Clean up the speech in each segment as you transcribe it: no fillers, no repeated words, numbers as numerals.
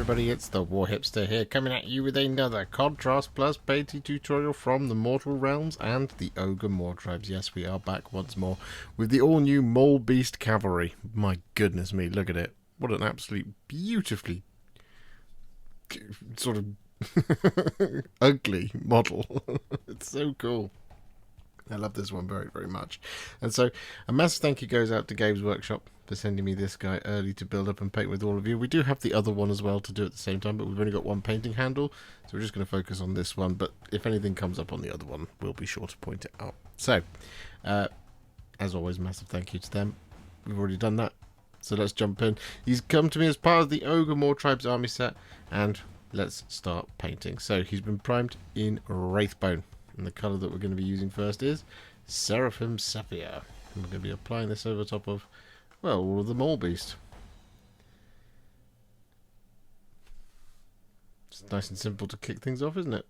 everybody, it's the Warhipster here, coming at you with another Contrast Plus painting tutorial from the Mortal Realms and the Ogor Mawtribes. Yes, we are back once more with the all-new Maulbeast Cavalry. My goodness me, look at it. What an absolutely beautifully sort of ugly model. It's so cool. I love this one very, very much. And so a massive thank you goes out to Games Workshop for sending me this guy early to build up and paint with all of you. We do have the other one as well to do at the same time, but we've only got one painting handle, so we're just going to focus on this one. But if anything comes up on the other one, we'll be sure to point it out. So, as always, massive thank you to them. We've already done that, so let's jump in. He's come to me as part of the Ogor Mawtribes Army Set, and let's start painting. So he's been primed in Wraithbone. And the colour that we're going to be using first is Seraphim Sepia. And we're going to be applying this over top of, well, all of the Maulbeast. It's nice and simple to kick things off, isn't it?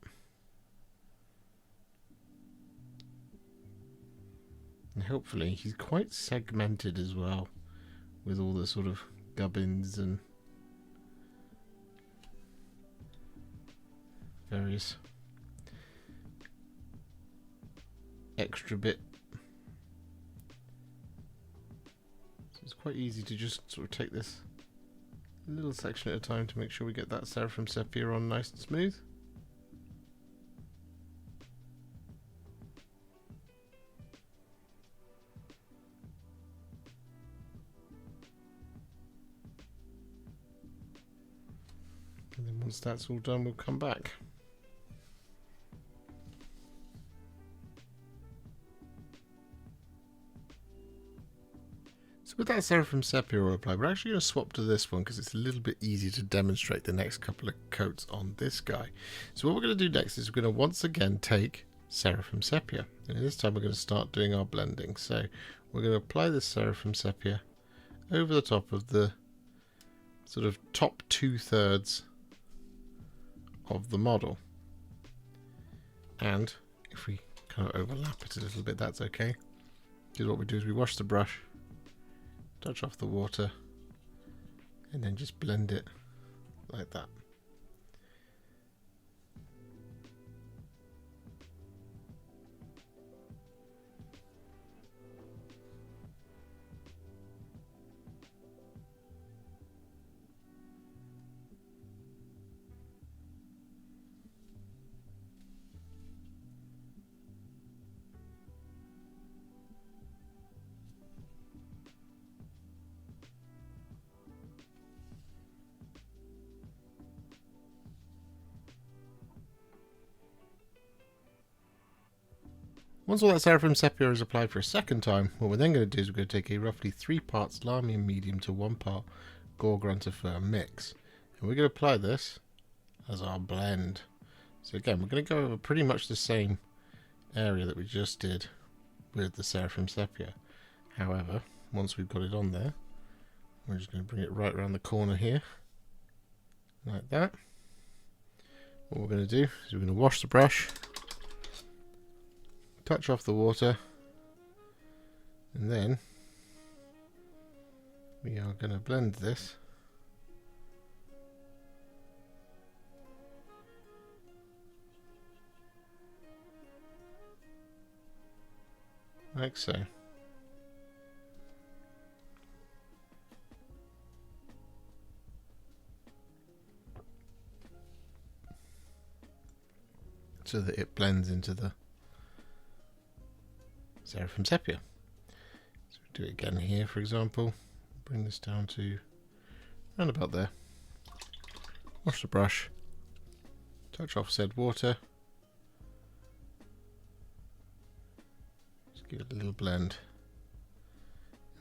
And hopefully he's quite segmented as well, with all the sort of gubbins and various extra bit. So it's quite easy to just sort of take this little section at a time to make sure we get that Seraphim Sepia on nice and smooth. And then once that's all done, we'll come back. So with that Seraphim Sepia all applied, we're actually going to swap to this one because it's a little bit easier to demonstrate the next couple of coats on this guy. So what we're going to do next is we're going to once again take Seraphim Sepia, and this time we're going to start doing our blending. So we're going to apply this Seraphim Sepia over the top of the sort of top 2/3 of the model, and if we kind of overlap it a little bit, that's okay, because what we do is we wash the brush, touch off the water, and then just blend it like that. Once all that Seraphim Sepia is applied for a second time, what we're then going to do is we're going to take a roughly 3 parts Lamian Medium to 1 part Gore-Grunta Fur mix. And we're going to apply this as our blend. So again, we're going to go over pretty much the same area that we just did with the Seraphim Sepia. However, once we've got it on there, we're just going to bring it right around the corner here, like that. What we're going to do is we're going to wash the brush, touch off the water, and then we are going to blend this like so. So that it blends into the Seraphim Sepia. So we do it again here, for example. Bring this down to around about there. Wash the brush, touch off said water, just give it a little blend.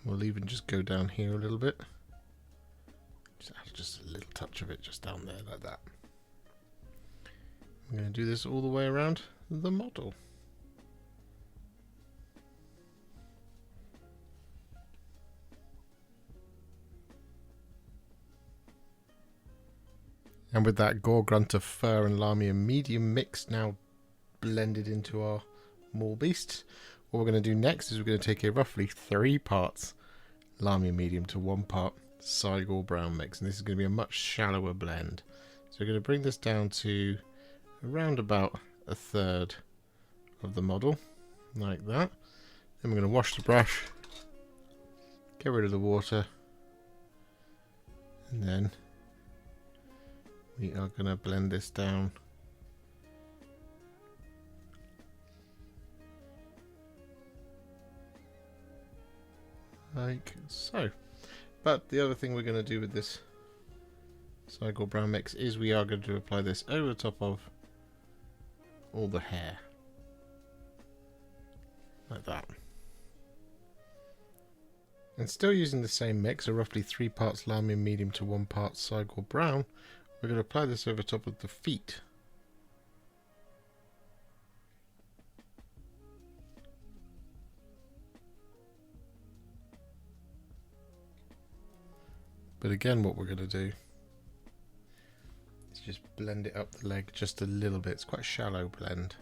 And we'll even just go down here a little bit. Just add just a little touch of it just down there like that. I'm going to do this all the way around the model. And with that Gore-Grunta Fur and Lamian Medium mix now blended into our Maulbeast, what we're going to do next is we're going to take a roughly 3 parts Lamian Medium to 1 part Cygor Brown mix, and this is going to be a much shallower blend. So we're going to bring this down to around about a third of the model, like that. Then we're going to wash the brush, get rid of the water, and then we are going to blend this down like so. But the other thing we're going to do with this Cygor Brown mix is we are going to apply this over the top of all the hair, like that. And still using the same mix, so roughly 3 parts Lamian Medium to 1 part Cygor Brown, we're going to apply this over top of the feet. But again, what we're going to do is just blend it up the leg just a little bit. It's quite a shallow blend.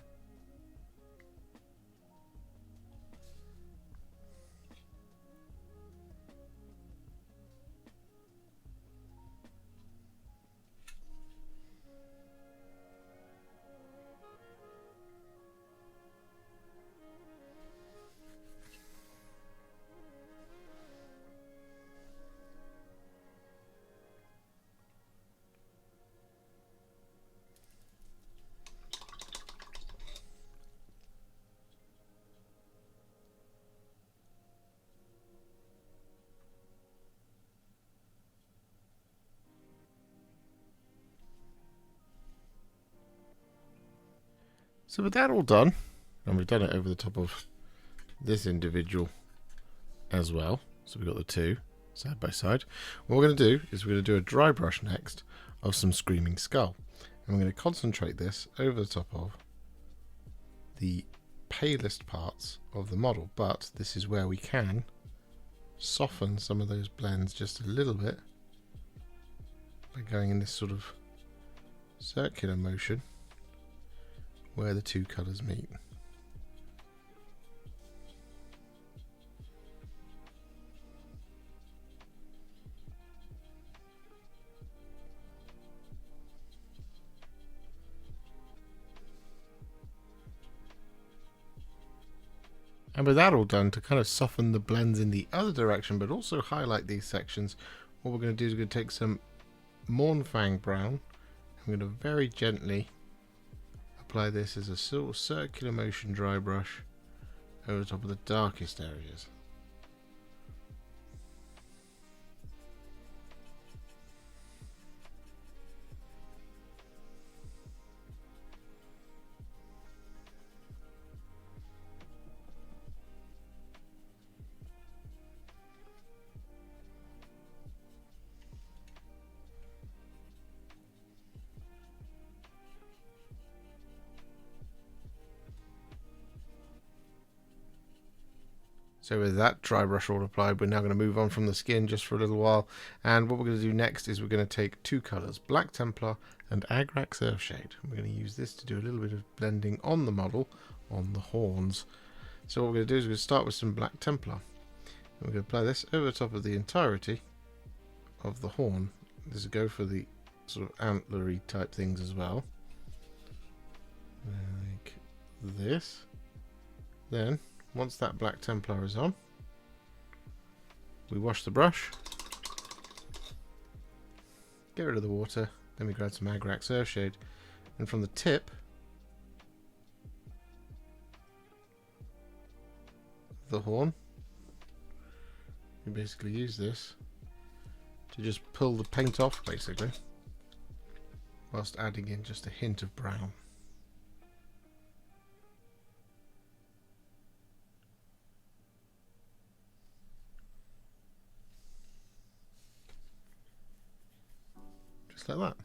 So with that all done, and we've done it over the top of this individual as well, so we've got the two side by side, what we're going to do is we're going to do a dry brush next of some Screaming Skull. And we're going to concentrate this over the top of the palest parts of the model, but this is where we can soften some of those blends just a little bit by going in this sort of circular motion where the two colours meet. And with that all done, to kind of soften the blends in the other direction but also highlight these sections, what we're going to do is we're going to take some Mournfang Brown, and we're going to very gently apply this as a sort of circular motion dry brush over the top of the darkest areas. So with that dry brush all applied, we're now going to move on from the skin just for a little while. And what we're going to do next is we're going to take two colours, Black Templar and Agrax Earthshade. We're going to use this to do a little bit of blending on the model, on the horns. So what we're going to do is we're going to start with some Black Templar. And we're going to apply this over the top of the entirety of the horn. This will go for the sort of antlery type things as well. Like this. Then, once that Black Templar is on, we wash the brush, get rid of the water, then we grab some Agrax Earthshade, and from the tip of the horn, we basically use this to just pull the paint off, basically, whilst adding in just a hint of brown. Just like that.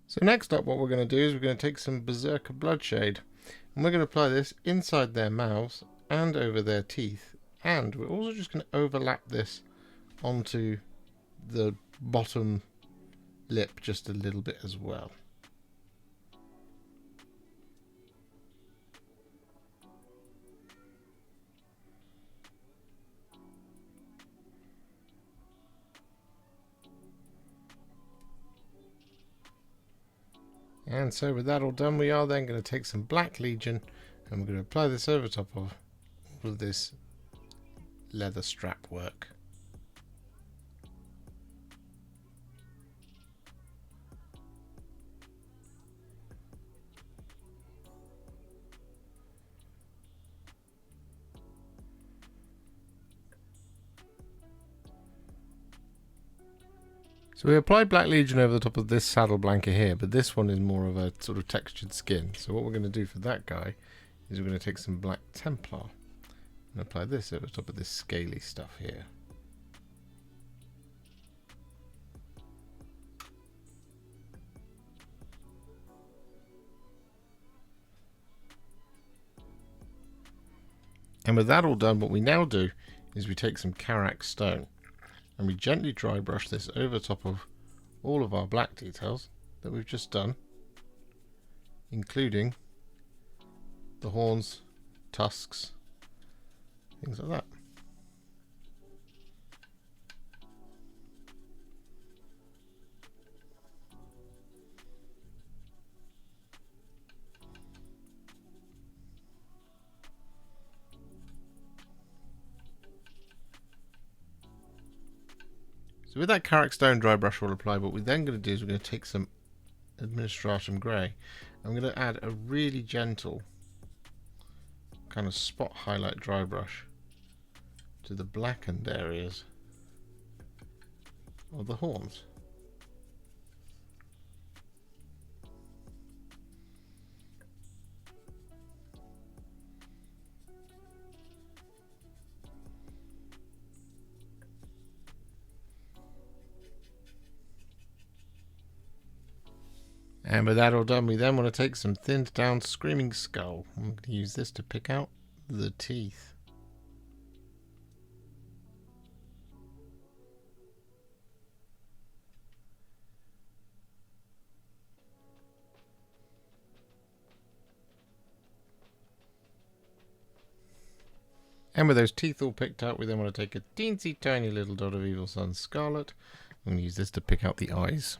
So next up, what we're going to do is we're going to take some Berserker Bloodshade, and we're going to apply this inside their mouths and over their teeth, and we're also just going to overlap this onto the bottom lip just a little bit as well. And so with that all done, we are then going to take some Black Legion and we're going to apply this over top of all of this leather strap work. So we applied Black Legion over the top of this saddle blanket here, but this one is more of a sort of textured skin. So what we're going to do for that guy is we're going to take some Black Templar and apply this over the top of this scaly stuff here. And with that all done, what we now do is we take some Karak Stone and we gently dry brush this over top of all of our black details that we've just done, including the horns, tusks, things like that. So with that Karak Stone dry brush all applied, what we're then going to do is we're going to take some Administratum Grey and we're going to add a really gentle kind of spot highlight dry brush to the blackened areas of the horns. And with that all done, we then want to take some thinned down Screaming Skull. I'm going to use this to pick out the teeth. And with those teeth all picked out, we then want to take a teensy tiny little dot of Evil Sunz Scarlet. I'm going to use this to pick out the eyes.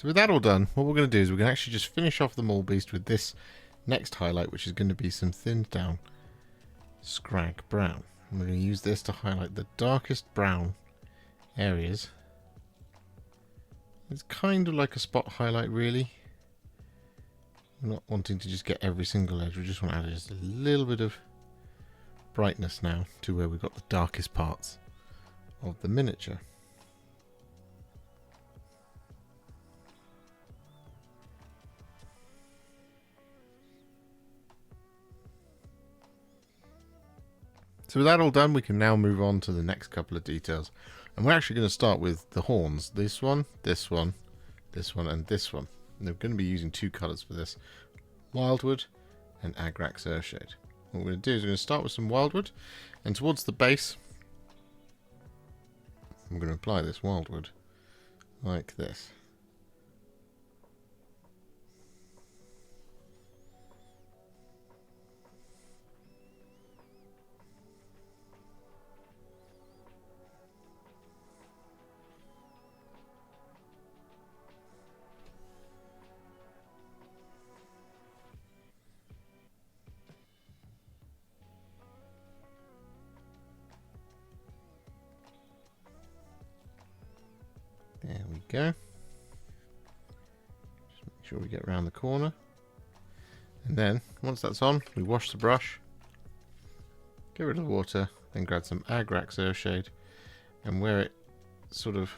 So with that all done, what we're going to do is we're going to actually just finish off the Maulbeast with this next highlight, which is going to be some thinned down Skrag Brown. And we're going to use this to highlight the darkest brown areas. It's kind of like a spot highlight, really. We're not wanting to just get every single edge, we just want to add just a little bit of brightness now to where we've got the darkest parts of the miniature. So with that all done, we can now move on to the next couple of details. And we're actually going to start with the horns. This one, this one, this one, and this one. And we're going to be using two colours for this. Wyldwood and Agrax Earthshade. What we're going to do is we're going to start with some Wyldwood. And towards the base, I'm going to apply this Wyldwood like this. There we go. Just make sure we get around the corner. And then, once that's on, we wash the brush, get rid of the water, then grab some Agrax Earthshade, and where it sort of,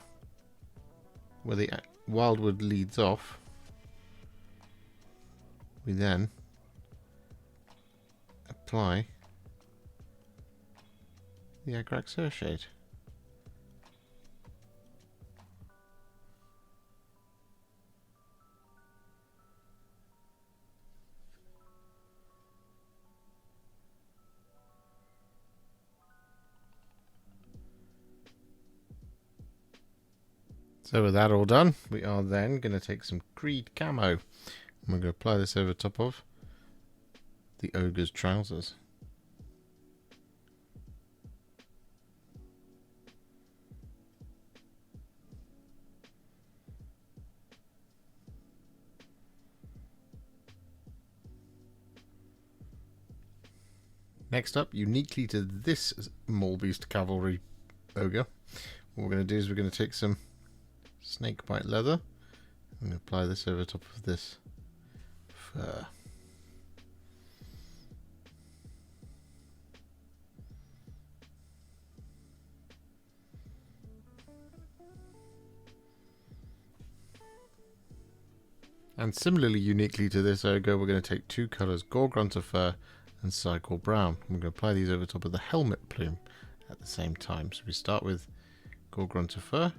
where the Wyldwood leads off, we then apply the Agrax Earthshade. So with that all done, we are then going to take some Creed Camo. And we're going to apply this over top of the Ogre's trousers. Next up, uniquely to this Maulbeast Cavalry Ogre, what we're going to do is we're going to take some Snakebite Leather and apply this over top of this fur. And similarly uniquely to this ogre, we're going to take two colours, Gore-Grunta Fur and Cygor Brown. We're going to apply these over top of the helmet plume at the same time. So we start with Gore-Grunta Fur.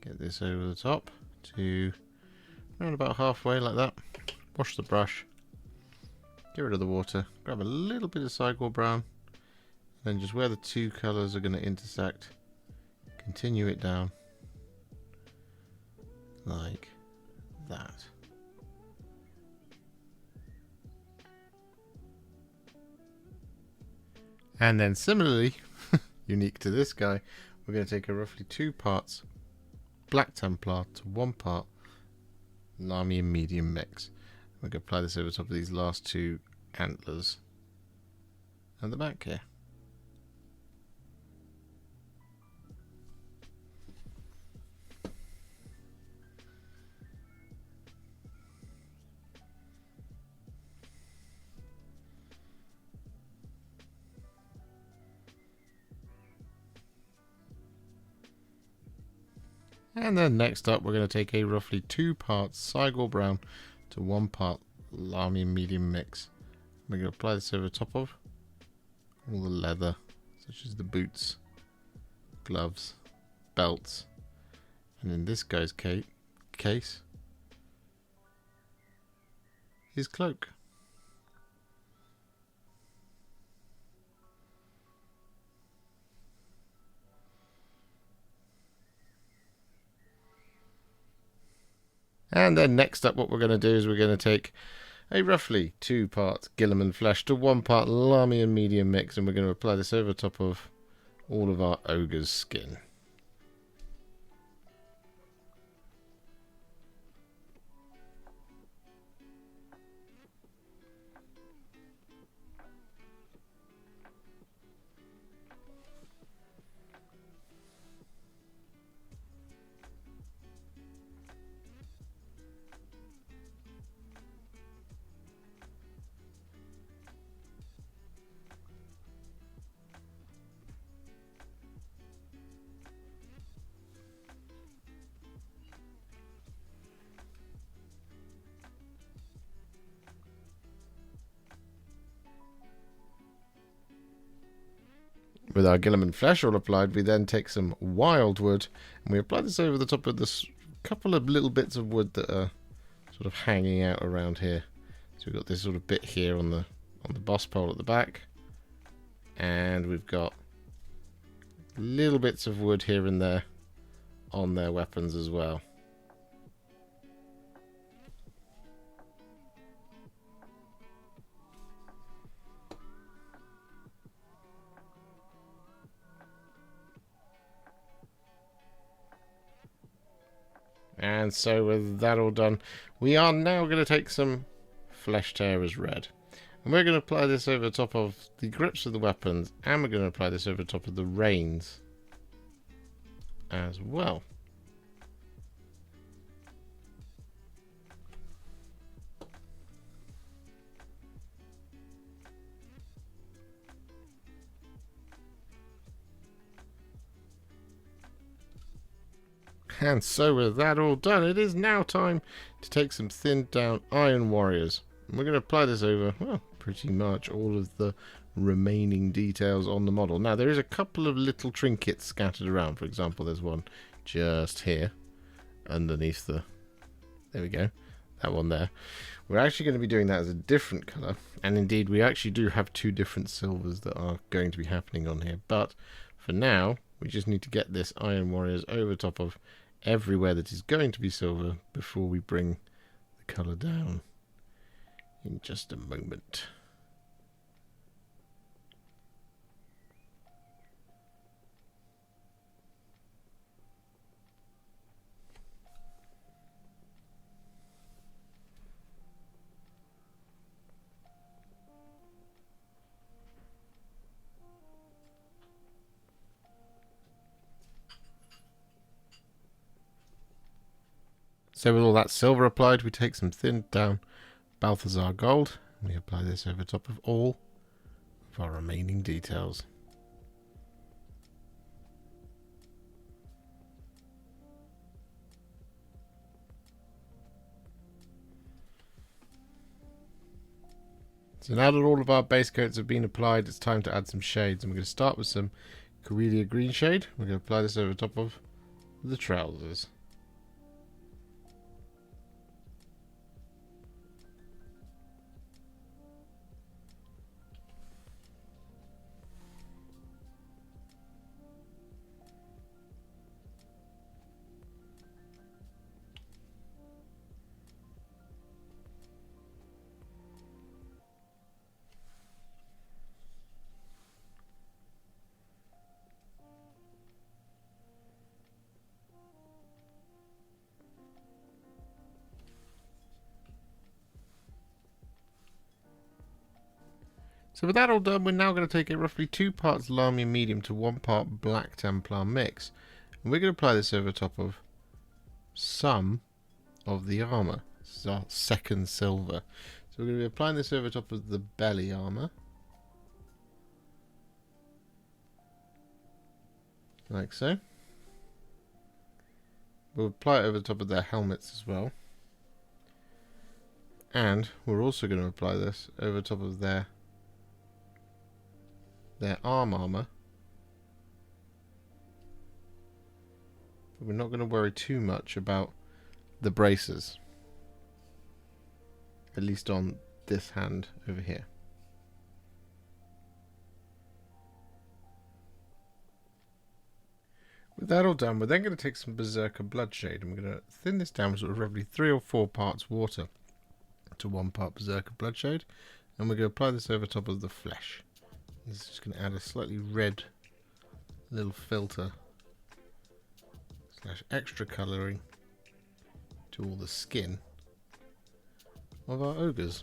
Get this over the top to around about halfway like that. Wash the brush. Get rid of the water. Grab a little bit of Cygor Brown. Then just where the two colours are going to intersect, continue it down like that. And then similarly, unique to this guy, we're going to take a roughly 2 parts Black Templar to 1 part Lamy and medium mix. We're going to apply this over top of these last 2 antlers at the back here. And then next up, we're going to take a roughly 2 parts Cygor Brown to 1 part Lamy medium mix. We're going to apply this over top of all the leather, such as the boots, gloves, belts, and in this guy's case, his cloak. And then next up, what we're going to do is we're going to take a roughly 2 parts Guilliman Flesh to 1 part Lamy and medium mix, and we're going to apply this over top of all of our ogre's skin. With our Guilliman Flesh all applied, we then take some Wyldwood and we apply this over the top of this couple of little bits of wood that are sort of hanging out around here. So we've got this sort of bit here on the boss pole at the back, and we've got little bits of wood here and there on their weapons as well. And so with that all done, we are now going to take some Flesh Tearers Red. And we're going to apply this over the top of the grips of the weapons, and we're going to apply this over the top of the reins as well. And so with that all done, it is now time to take some thinned down Iron Warriors. And we're going to apply this over, well, pretty much all of the remaining details on the model. Now, there is a couple of little trinkets scattered around. For example, there's one just here underneath the... There we go. That one there. We're actually going to be doing that as a different colour. And indeed, we actually do have 2 different silvers that are going to be happening on here. But for now, We just need to get this Iron Warriors over top of everywhere that is going to be silver before we bring the colour down in just a moment. So with all that silver applied, we take some thinned down Balthazar gold, and we apply this over top of all of our remaining details. So now that all of our base coats have been applied, it's time to add some shades, and we're going to start with some Coelia Greenshade. We're going to apply this over top of the trousers. So with that all done, we're now going to take a roughly 2 parts Lamia medium to 1 part black Templar mix. And we're going to apply this over top of some of the armour. This is our second silver. So we're going to be applying this over top of the belly armour. Like so. We'll apply it over the top of their helmets as well. And we're also going to apply this over top of their armour. But we're not going to worry too much about the braces. At least on this hand over here. With that all done, we're then going to take some Berserker Bloodshade, and we're going to thin this down with sort of roughly 3 or 4 parts water to 1 part Berserker Bloodshade, and we're going to apply this over top of the flesh. This is just going to add a slightly red little filter / extra colouring to all the skin of our ogres.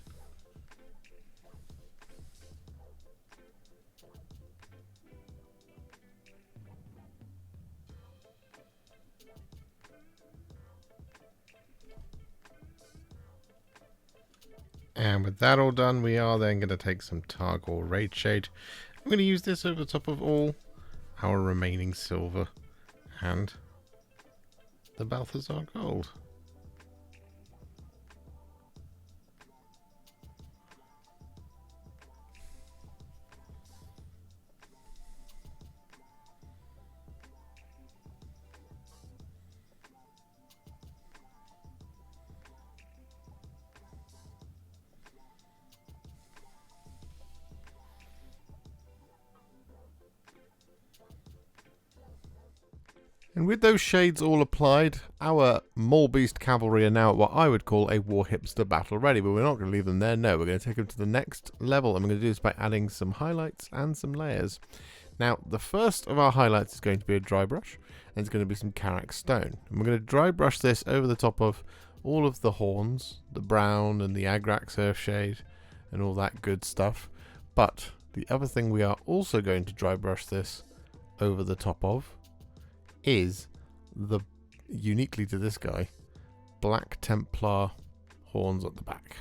And with that all done, we are then going to take some Targor Rageshade. I'm going to use this over the top of all our remaining silver and the Balthazar gold. And with those shades all applied, our Maulbeast Cavalry are now at what I would call a Warhipster battle ready, but we're not going to leave them there, no, we're going to take them to the next level, and we're going to do this by adding some highlights and some layers. Now, the first of our highlights is going to be a dry brush, and it's going to be some Karak Stone. And we're going to dry brush this over the top of all of the horns, the brown and the Agrax Earthshade, and all that good stuff. But the other thing we are also going to dry brush this over the top of is the, uniquely to this guy, black Templar horns at the back.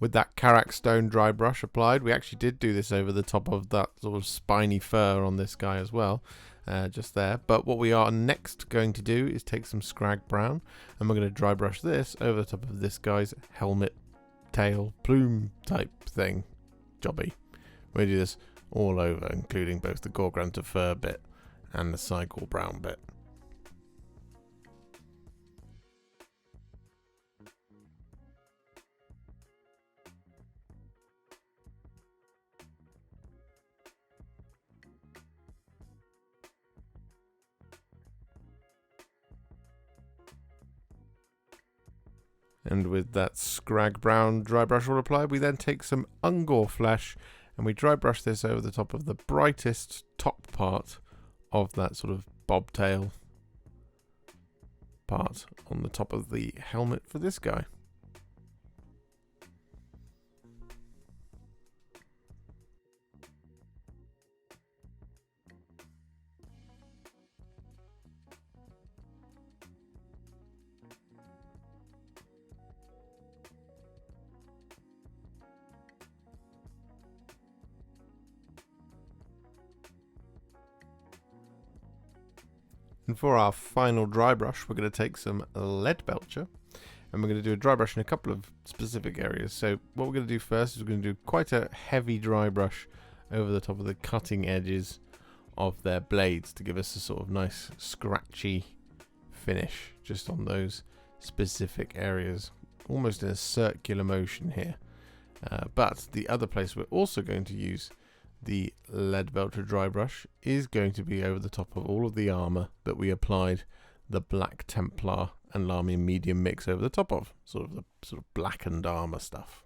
with that Karak Stone dry brush applied. We actually did do this over the top of that sort of spiny fur on this guy as well, just there. But what we are next going to do is take some Skrag Brown, and we're going to dry brush this over the top of this guy's helmet, tail, plume type thing, jobby. We're going to do this all over, including both the Gore-Grunta Fur bit and the Cygor Brown bit. And with that Skrag Brown dry brush all applied, we then take some Ogor Flesh and we dry brush this over the top of the brightest top part of that sort of bobtail part on the top of the helmet for this guy. And for our final dry brush, we're going to take some lead belcher and we're going to do a dry brush in a couple of specific areas. So what we're going to do first is we're going to do quite a heavy dry brush over the top of the cutting edges of their blades to give us a sort of nice scratchy finish just on those specific areas, almost in a circular motion here. But the other place we're also going to use the lead belcher dry brush is going to be over the top of all of the armor that we applied the black Templar and Lamy medium mix over the top of, sort of blackened armor stuff.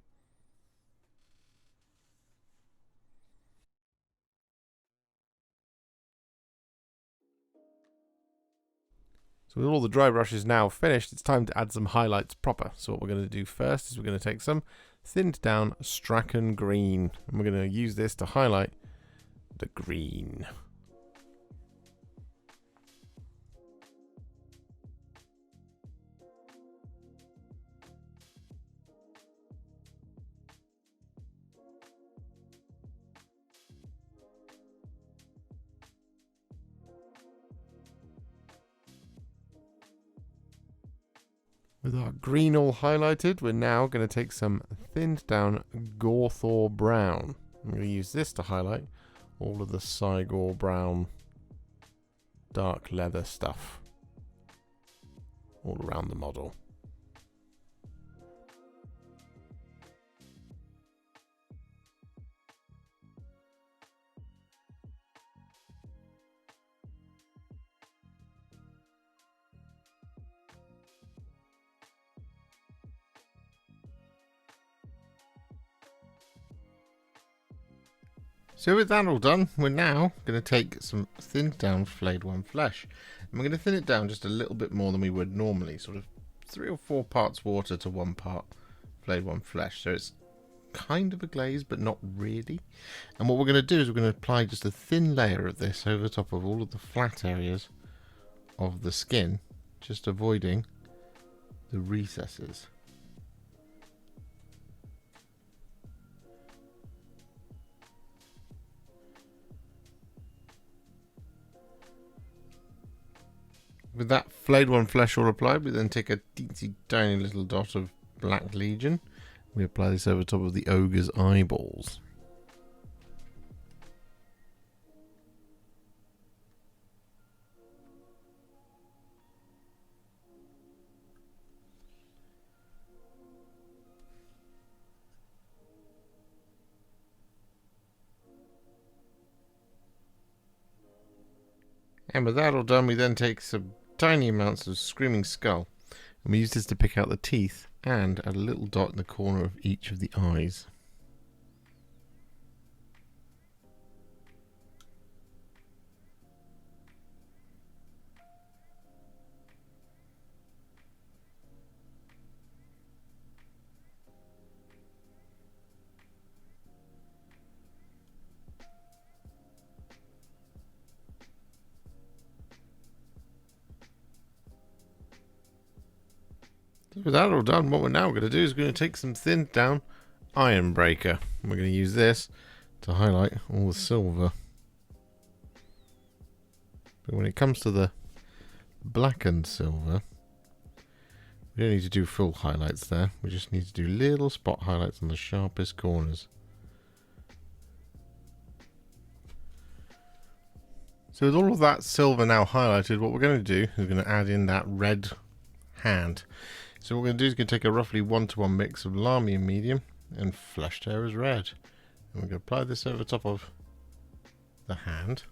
So with all the dry brushes now finished, it's time to add some highlights proper. So what we're going to do first is we're going to take some thinned down Straken green, and we're going to use this to highlight the green. With our green all highlighted, we're now going to take some thinned down Gore-Grunta Brown. I'm going to use this to highlight all of the Cygor Brown dark leather stuff all around the model. So with that all done, we're now going to take some thinned down flayed one flesh. And we're going to thin it down just a little bit more than we would normally. Sort of 3 or 4 parts water to 1 part flayed one flesh. So it's kind of a glaze, but not really. And what we're going to do is we're going to apply just a thin layer of this over the top of all of the flat areas of the skin. Just avoiding the recesses. With that flayed one flesh all applied, we then take a teensy tiny little dot of Black Legion. We apply this over top of the ogre's eyeballs. And with that all done, we then take some tiny amounts of Screaming Skull, and we use this to pick out the teeth and add a little dot in the corner of each of the eyes. With that all done, what we're now going to do is we're going to take some thinned down Iron Breaker. We're going to use this to highlight all the silver. But when it comes to the blackened silver, we don't need to do full highlights there. We just need to do little spot highlights on the sharpest corners. So with all of that silver now highlighted, what we're going to do is we're going to add in that red hand. So what we're going to do is going to take a roughly 1-to-1 mix of Lamy medium and Flesh Tearers red. And we're going to apply this over the top of the hand,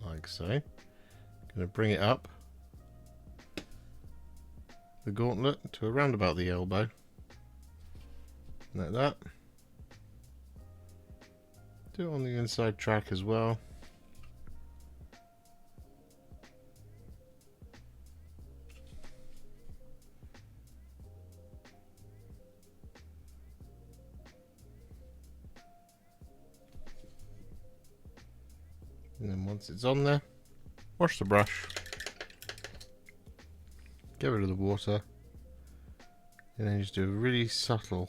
like so. Going to bring it up the gauntlet to around about the elbow, like that. Do it on the inside track as well. And then once it's on there, wash the brush, get rid of the water, and then just do a really subtle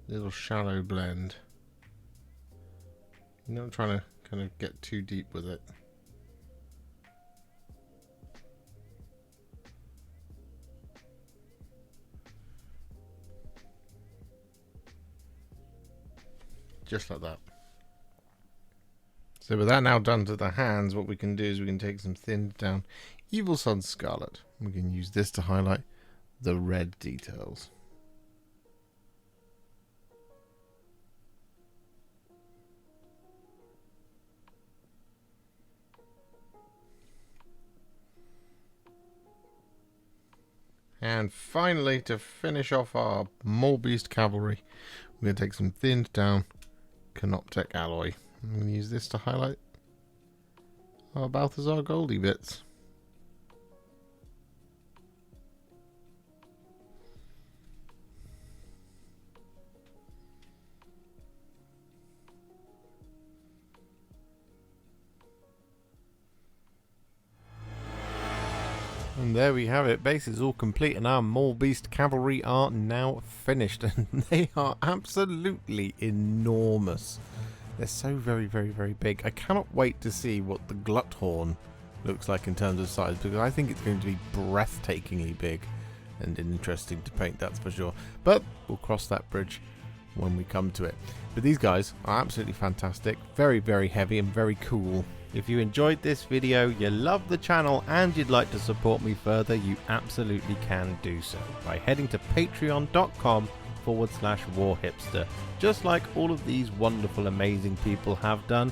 little shallow blend. You're not trying to kind of get too deep with it. Just like that. So with that now done to the hands, what we can do is we can take some thinned down Evil Sunz Scarlet. We can use this to highlight the red details. And finally, to finish off our Maulbeast Cavalry, we're going to take some thinned down Canoptek alloy. I'm going to use this to highlight our Balthazar Goldie bits. And there we have it. Base is all complete and our Maulbeast Cavalry are now finished. And they are absolutely enormous. They're so very, very, very big. I cannot wait to see what the Gluthorn looks like in terms of size, because I think it's going to be breathtakingly big and interesting to paint, that's for sure. But we'll cross that bridge when we come to it. But these guys are absolutely fantastic. Very, very heavy and very cool. If you enjoyed this video, you love the channel and you'd like to support me further, you absolutely can do so by heading to patreon.com/Warhipster, just like all of these wonderful, amazing people have done.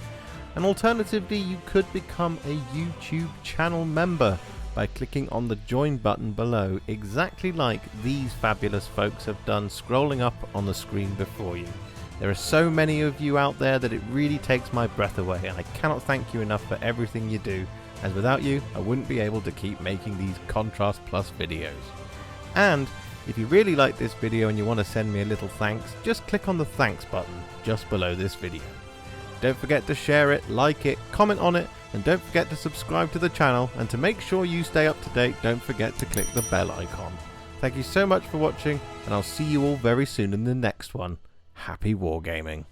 And alternatively, you could become a YouTube channel member by clicking on the join button below, exactly like these fabulous folks have done, scrolling up on the screen before you. There are so many of you out there that it really takes my breath away, and I cannot thank you enough for everything you do, as without you I wouldn't be able to keep making these Contrast Plus videos. And if you really like this video and you want to send me a little thanks, just click on the thanks button just below this video. Don't forget to share it, like it, comment on it, and don't forget to subscribe to the channel, and to make sure you stay up to date, don't forget to click the bell icon. Thank you so much for watching, and I'll see you all very soon in the next one. Happy wargaming.